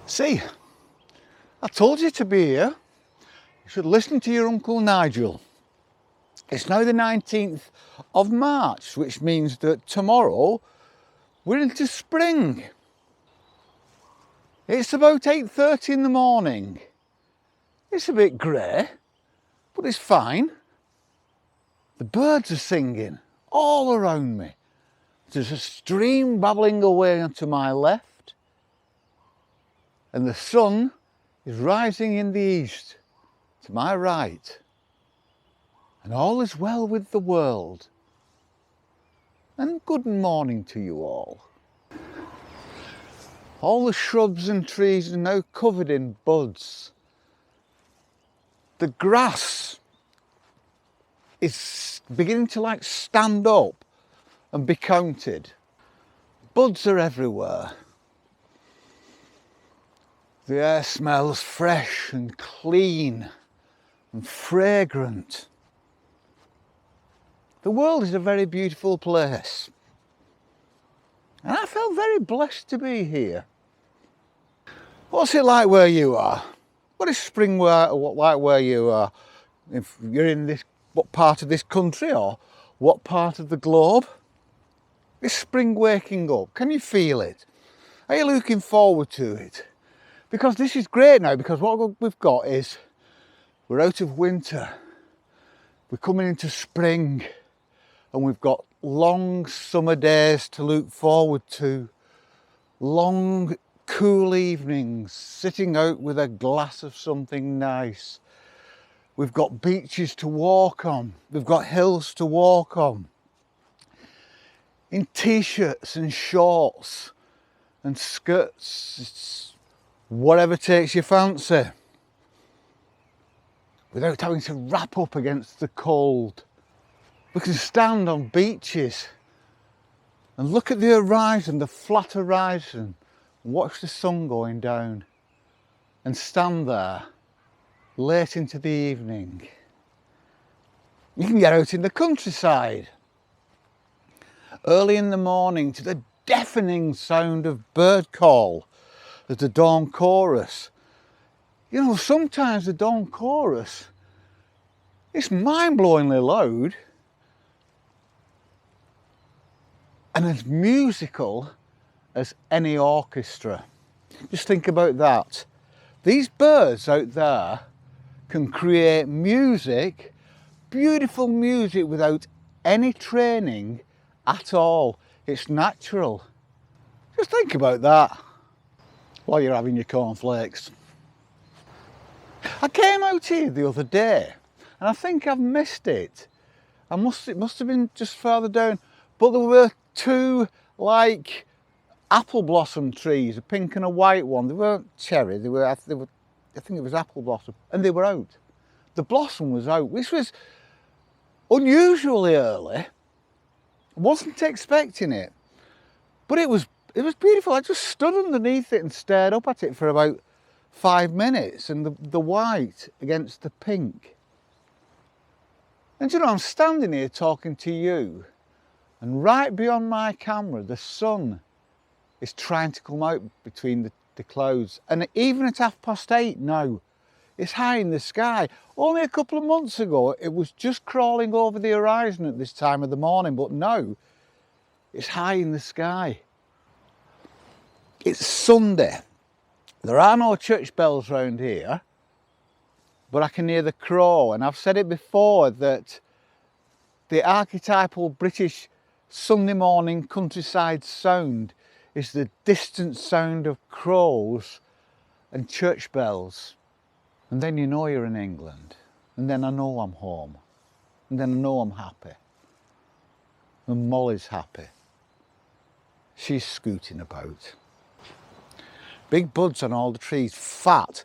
See, I told you to be here. You should listen to your Uncle Nigel. It's now the 19th of March, which means that tomorrow we're into spring. It's about 8:30 in the morning. It's a bit grey, but it's fine. The birds are singing all around me. There's a stream babbling away to my left, and the sun is rising in the east to my right. And all is well with the world. And good morning to you all. All the shrubs and trees are now covered in buds. The grass is beginning to stand up and be counted. Buds are everywhere. The air smells fresh and clean and fragrant. The world is a very beautiful place. And I felt very blessed to be here. What's it like where you are? What is spring like where you are? If you're in what part of this country or what part of the globe? Is spring waking up? Can you feel it? Are you looking forward to it? Because this is great now, because what we've got is we're out of winter. We're coming into spring, and we've got long summer days to look forward to. Long cool evenings, sitting out with a glass of something nice. We've got beaches to walk on. We've got hills to walk on. In t-shirts and shorts and skirts, it's whatever takes your fancy. Without having to wrap up against the cold. We can stand on beaches and look at the horizon, the flat horizon, and watch the sun going down, and stand there late into the evening. You can get out in the countryside early in the morning to the deafening sound of bird call as the dawn chorus. You know, sometimes the dawn chorus is mind-blowingly loud and as musical as any orchestra. Just think about that. These birds out there can create music, beautiful music, without any training at all. It's natural. Just think about that while you're having your cornflakes. I came out here the other day and I think I've missed it. It must have been just further down, but there were two apple blossom trees, a pink and a white one. They weren't cherry, I think it was apple blossom, and they were out. The blossom was out, which was unusually early. I wasn't expecting it, but it was beautiful. I just stood underneath it and stared up at it for about 5 minutes, and the white against the pink. And you know, I'm standing here talking to you, and right beyond my camera, the sun is trying to come out between the clouds. And even at 8:30 now, it's high in the sky. Only a couple of months ago, it was just crawling over the horizon at this time of the morning, but now it's high in the sky. It's Sunday. There are no church bells round here, but I can hear the crow. And I've said it before that the archetypal British Sunday morning countryside sound is the distant sound of crows and church bells. And then you know you're in England. And then I know I'm home. And then I know I'm happy. And Molly's happy. She's scooting about. Big buds on all the trees, fat,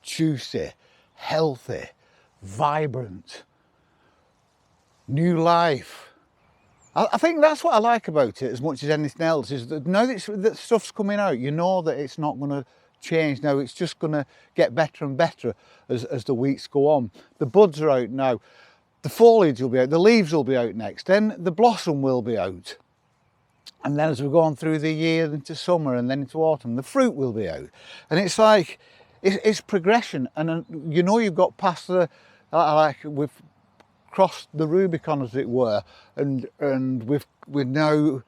juicy, healthy, vibrant, new life. I think that's what I like about it as much as anything else, is that now that stuff's coming out, you know that it's not going to change now. It's just going to get better and better as the weeks go on. The buds are out now. The foliage will be out, the leaves will be out next, then the blossom will be out. And then as we're going through the year into summer and then into autumn, the fruit will be out. And it's like, it's progression. And you know, you've got past the, like we've crossed the Rubicon, as it were, and we're now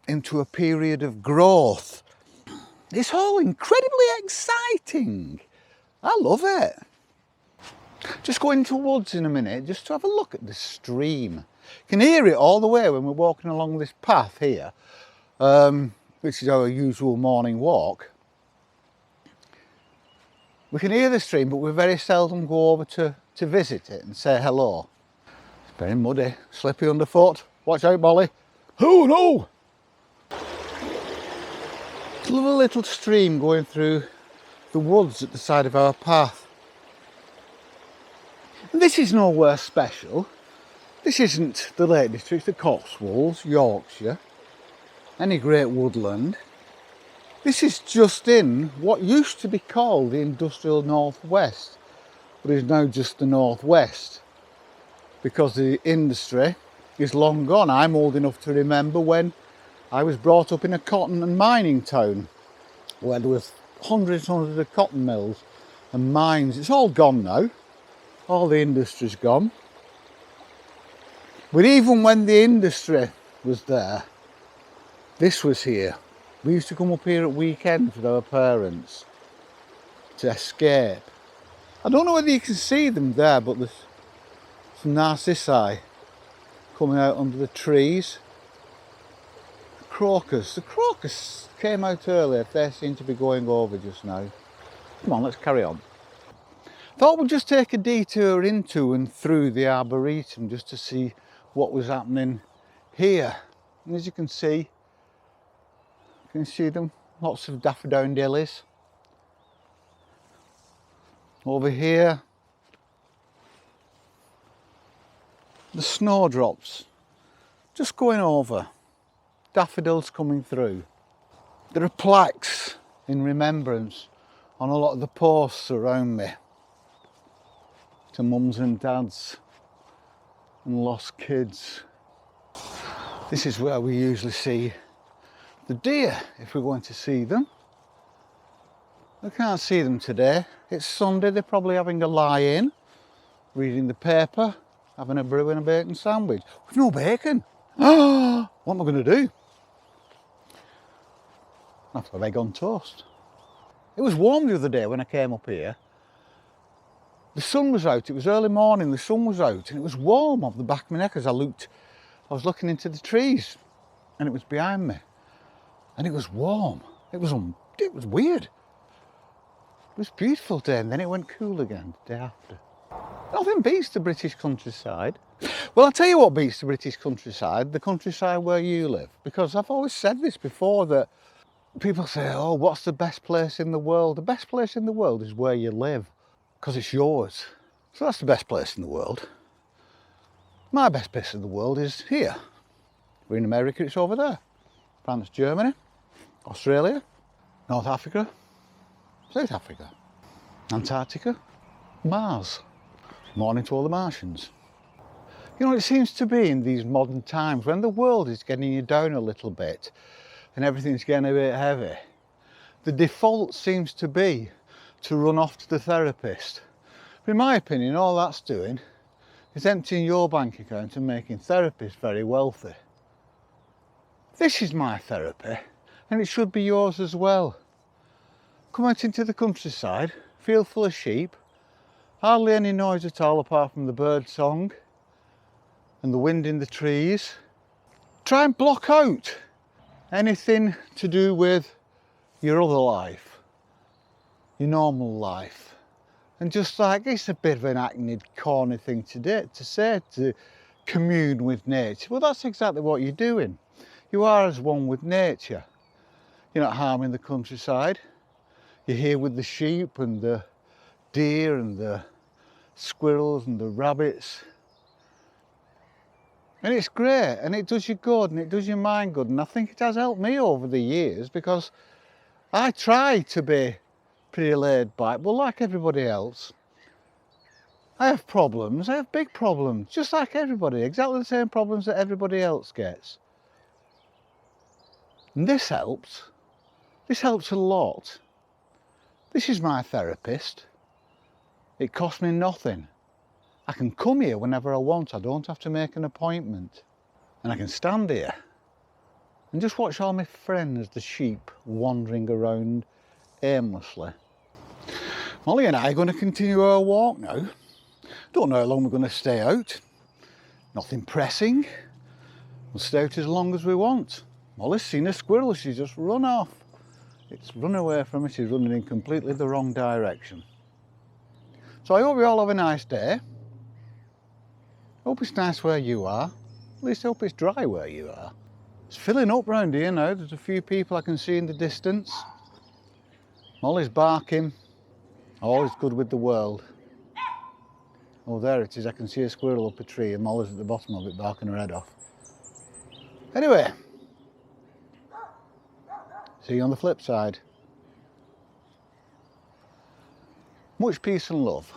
into a period of growth. It's all incredibly exciting. I love it. Just go into the woods in a minute, just to have a look at the stream. You can hear it all the way when we're walking along this path here, which is our usual morning walk. We can hear the stream, but we very seldom go over to visit it and say hello. It's very muddy, slippy underfoot. Watch out, Molly. Oh no! It's a lovely little stream going through the woods at the side of our path. And this is nowhere special. This isn't the Lake District, the Cotswolds, Yorkshire, any great woodland. This is just in what used to be called the industrial northwest, but is now just the northwest, because the industry is long gone. I'm old enough to remember when I was brought up in a cotton and mining town, where there was hundreds and hundreds of cotton mills and mines. It's all gone now. All the industry's gone. But even when the industry was there, this was here. We used to come up here at weekends with our parents to escape. I don't know whether you can see them there, but there's some narcissi coming out under the trees. Crocus. The crocus came out earlier. They seem to be going over just now. Come on, let's carry on. Thought we'd just take a detour into and through the Arboretum just to see what was happening here. And as you can see them? Lots of daffodillies. Over here, the snowdrops just going over. Daffodils coming through. There are plaques in remembrance on a lot of the posts around me, to mums and dads and lost kids. This is where we usually see the deer, if we're going to see them. I can't see them today. It's Sunday, they're probably having a lie-in, reading the paper, having a brew and a bacon sandwich. With no bacon. What am I going to do? I have to have egg on toast. It was warm the other day when I came up here. The sun was out, it was early morning, the sun was out, and it was warm off the back of my neck as I was looking into the trees, and it was behind me. And it was warm. It was weird. It was a beautiful day, and then it went cool again the day after. Nothing beats the British countryside. Well, I'll tell you what beats the British countryside, the countryside where you live. Because I've always said this before, that people say, oh, what's the best place in the world? The best place in the world is where you live, because it's yours. So that's the best place in the world. My best place in the world is here. We're in America, it's over there. France, Germany, Australia, North Africa, South Africa, Antarctica, Mars. Morning to all the Martians. You know, it seems to be in these modern times when the world is getting you down a little bit and everything's getting a bit heavy, the default seems to be to run off to the therapist. But in my opinion, all that's doing is emptying your bank account and making therapists very wealthy. This is my therapy, and it should be yours as well. Come out into the countryside, field full of sheep, hardly any noise at all apart from the bird song and the wind in the trees. Try and block out anything to do with your other life, your normal life. And just like, it's a bit of an hackneyed, corny thing to say, to commune with nature. Well, that's exactly what you're doing. You are as one with nature. You're not harming the countryside. You're here with the sheep and the deer and the squirrels and the rabbits. And it's great, and it does you good, and it does your mind good. And I think it has helped me over the years, because I try to be pretty laid back, but like everybody else, I have problems. I have big problems, just like everybody, exactly the same problems that everybody else gets. And this helps. This helps a lot. This is my therapist. It costs me nothing. I can come here whenever I want. I don't have to make an appointment. And I can stand here and just watch all my friends, the sheep, wandering around aimlessly. Molly and I are going to continue our walk now. Don't know how long we're going to stay out. Nothing pressing. We'll stay out as long as we want. Molly's seen a squirrel, she's just run off. It's run away from her, she's running in completely the wrong direction. So I hope you all have a nice day. Hope it's nice where you are. At least I hope it's dry where you are. It's filling up round here now. There's a few people I can see in the distance. Molly's barking. All is good with the world. Oh, there it is. I can see a squirrel up a tree and Molly's at the bottom of it barking her head off. Anyway, see you on the flip side. Much peace and love.